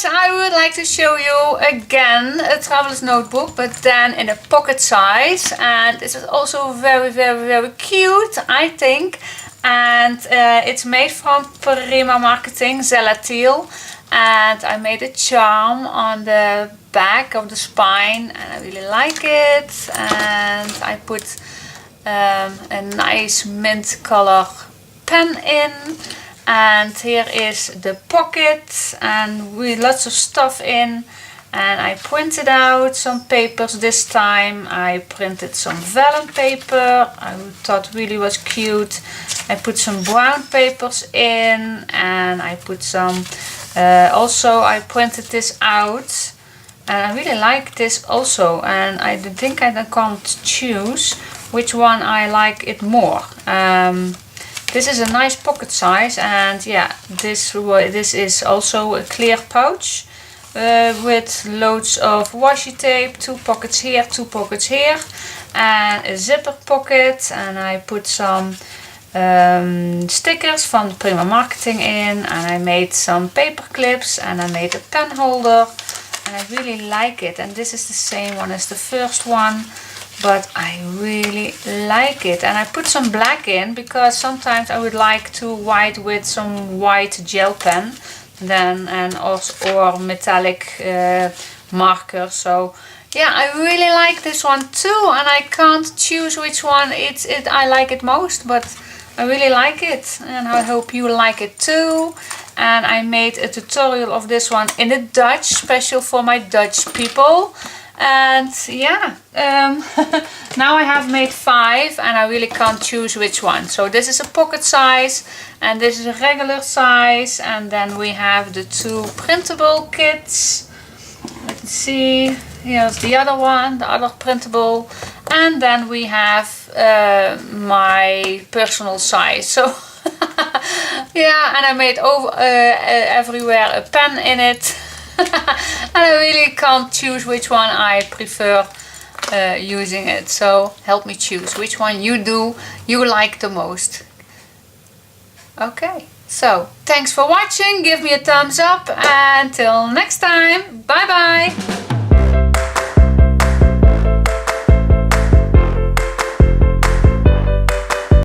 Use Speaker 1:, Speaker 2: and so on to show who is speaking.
Speaker 1: guys, I would like to show you again a traveler's notebook, but then in a pocket size, and this is also very cute, I think. And it's made from Prima marketing, Zella Teal, and I made a charm on the back of the spine and I really like it. And I put a nice mint color pen in, and here is the pocket and with lots of stuff in. And I printed out some papers this time. I printed some vellum paper, I thought really was cute. I put some brown papers in, and I put some, also I printed this out. And I really like this also, and I think I can't choose which one I like it more. This is a nice pocket size, and yeah, this is also a clear pouch. With loads of washi tape, 2 pockets here, 2 pockets here, and a zipper pocket. And I put some stickers from the Prima marketing in, and I made some paper clips, and I made a pen holder, and I really like it. And this is the same one as the first one, but I really like it. And I put some black in because sometimes I would like to write with some white gel pen then, and also or metallic marker. So yeah, I really like this one too, and I can't choose which one I like it most, but I really like it, and I hope you like it too. And I made a tutorial of this one in the Dutch, special for my Dutch people. And yeah, now I have made 5 and I really can't choose which one. So this is a pocket size and this is a regular size, and then we have the 2 printable kits. Let's see, here's the other one, the other printable, and then we have my personal size. So yeah, and I made everywhere a pen in it. And I really can't choose which one I prefer using it. So help me choose which one you like the most. Okay, so thanks for watching. Give me a thumbs up. Until next time. Bye bye.